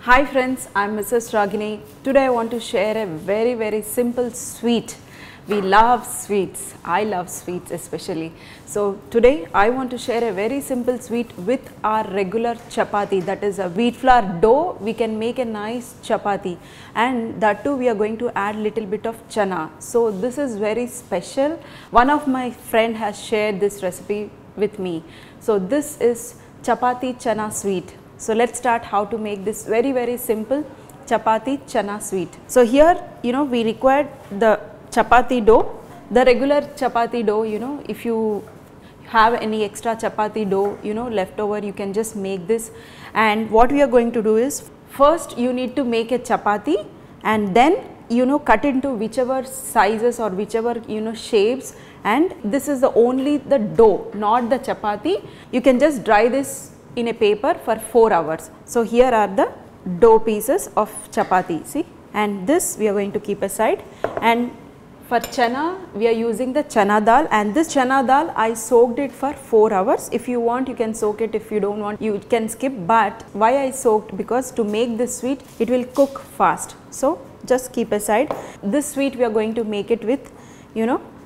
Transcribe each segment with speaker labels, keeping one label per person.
Speaker 1: Hi friends, I am Mrs. Ragini. Today I want to share a very simple sweet. We love sweets. I love sweets especially. So today I want to share a very simple sweet with our regular chapati, that is a wheat flour dough. We can make a nice chapati, and that too we are going to add little bit of chana. So this is very special. One of my friend has shared this recipe with me. So this is chapati chana sweet. So let's start how to make this very simple chapati chana sweet. So here we required the chapati dough, the regular chapati dough. If you have any extra chapati dough left over, you can just make this. And what we are going to do is, first you need to make a chapati and then cut into whichever sizes or whichever shapes, and this is only the dough, not the chapati. You can just dry this in a paper for 4 hours. So here are the dough pieces of chapati, see, and this we are going to keep aside. And for chana we are using the chana dal, and this chana dal I soaked it for 4 hours. If you want you can soak it, if you don't want you can skip. But why I soaked? Because to make this sweet it will cook fast, so just keep aside. This sweet we are going to make it with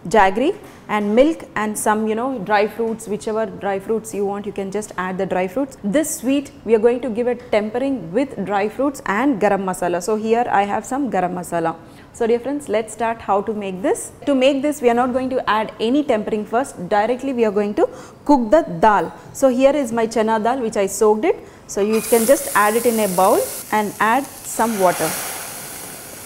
Speaker 1: jaggery and milk and some dry fruits. Whichever dry fruits you want, you can just add the dry fruits. This sweet we are going to give it tempering with dry fruits and garam masala. So here I have some garam masala. So dear friends, let's start how to make this. To make this we are not going to add any tempering first, directly we are going to cook the dal. So here is my chana dal which I soaked it. So you can just add it in a bowl and add some water.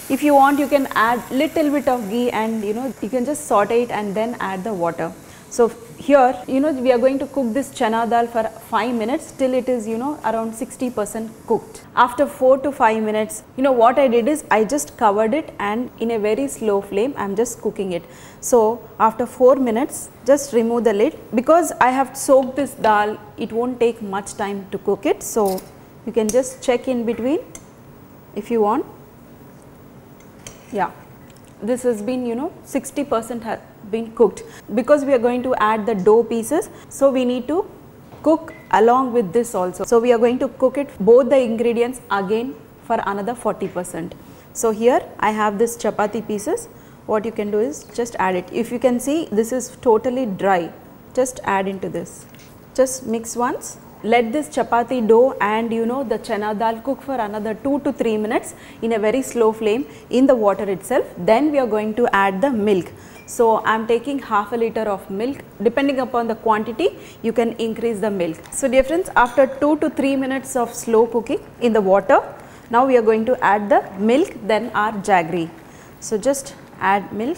Speaker 1: If you want you can add little bit of ghee, and you can just saute it and then add the water. So here we are going to cook this chana dal for 5 minutes till it is around 60% cooked. After 4 to 5 minutes, what I did is I just covered it, and in a very slow flame I am just cooking it. So after 4 minutes just remove the lid. Because I have soaked this dal, it won't take much time to cook it. So you can just check in between if you want. Yeah, this has been 60% have been cooked. Because we are going to add the dough pieces, so we need to cook along with this also. So we are going to cook it, both the ingredients, again for another 40%. So here I have this chapati pieces. What you can do is just add it. If you can see, this is totally dry, just add into this. Just mix once. Let this chapati dough and the chana dal cook for another 2 to 3 minutes in a very slow flame in the water itself. Then we are going to add the milk. So I am taking half a liter of milk. Depending upon the quantity you can increase the milk. So dear friends, after 2 to 3 minutes of slow cooking in the water, now we are going to add the milk, then our jaggery. So just add milk.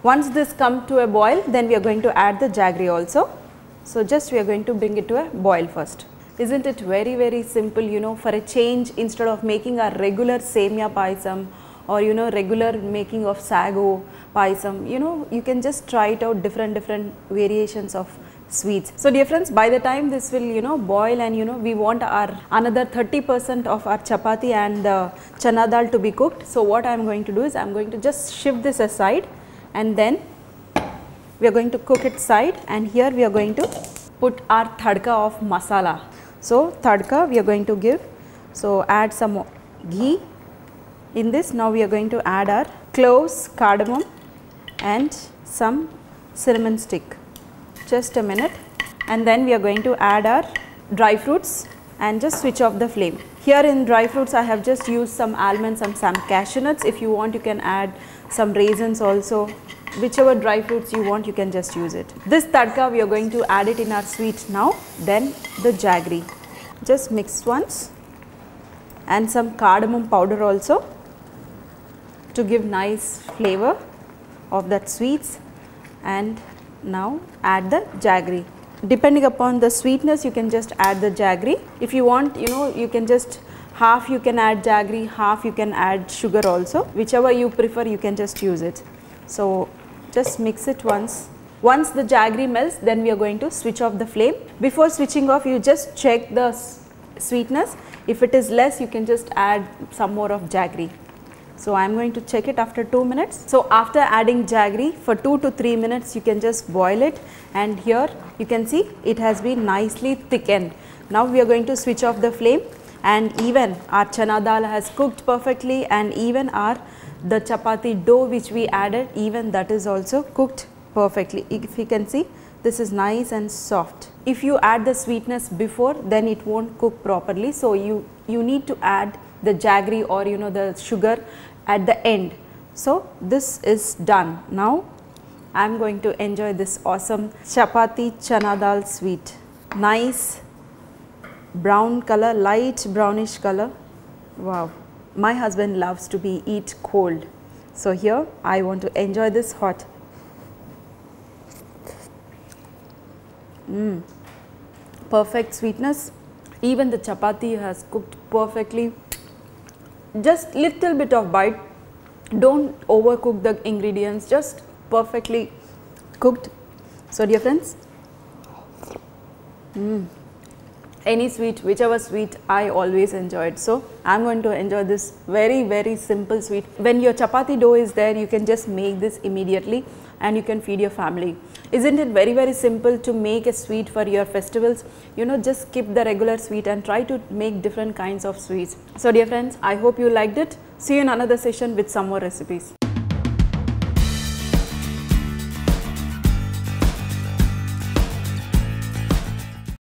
Speaker 1: Once this comes to a boil, then we are going to add the jaggery also. So just we are going to bring it to a boil first. Isn't it very simple? For a change, instead of making our regular semia paisam or regular making of sago paisam, you can just try it out, different variations of sweets. So dear friends, by the time this will boil, and we want our another 30% of our chapati and the chana dal to be cooked. So what I am going to do is I am going to just shift this aside, and then we are going to cook it side, and here we are going to put our tadka of masala. So tadka we are going to give, so add some ghee in this. Now we are going to add our cloves, cardamom and some cinnamon stick. Just a minute, and then we are going to add our dry fruits and just switch off the flame. Here in dry fruits I have just used some almonds and some cashew nuts. If you want you can add some raisins also. Whichever dry fruits you want, you can just use it. This tadka we are going to add it in our sweet now. Then the jaggery, just mix once, and some cardamom powder also to give nice flavor of that sweets. And now add the jaggery. Depending upon the sweetness you can just add the jaggery. If you want you can just half you can add jaggery, half you can add sugar also. Whichever you prefer you can just use it. So just mix it once. Once the jaggery melts, then we are going to switch off the flame. Before switching off, you just check the sweetness. If it is less, you can just add some more of jaggery. So I am going to check it after 2 minutes. So after adding jaggery for 2 to 3 minutes, you can just boil it, and here you can see it has been nicely thickened. Now we are going to switch off the flame. and even our chana dal has cooked perfectly, and even the chapati dough which we added, even that is also cooked perfectly. If you can see, this is nice and soft. If you add the sweetness before, then it won't cook properly. So you need to add the jaggery or the sugar at the end. So this is done. Now I am going to enjoy this awesome chapati chana dal sweet. Nice brown color, light brownish color. Wow. My husband loves to eat cold. So here I want to enjoy this hot. Perfect sweetness. Even the chapati has cooked perfectly. Just little bit of bite. Don't overcook the ingredients. Just perfectly cooked. So dear friends, any sweet, whichever sweet, I always enjoyed. So I am going to enjoy this very simple sweet. When your chapati dough is there, you can just make this immediately and you can feed your family. Isn't it very simple to make a sweet for your festivals? Just skip the regular sweet and try to make different kinds of sweets. So dear friends, I hope you liked it. See you in another session with some more recipes.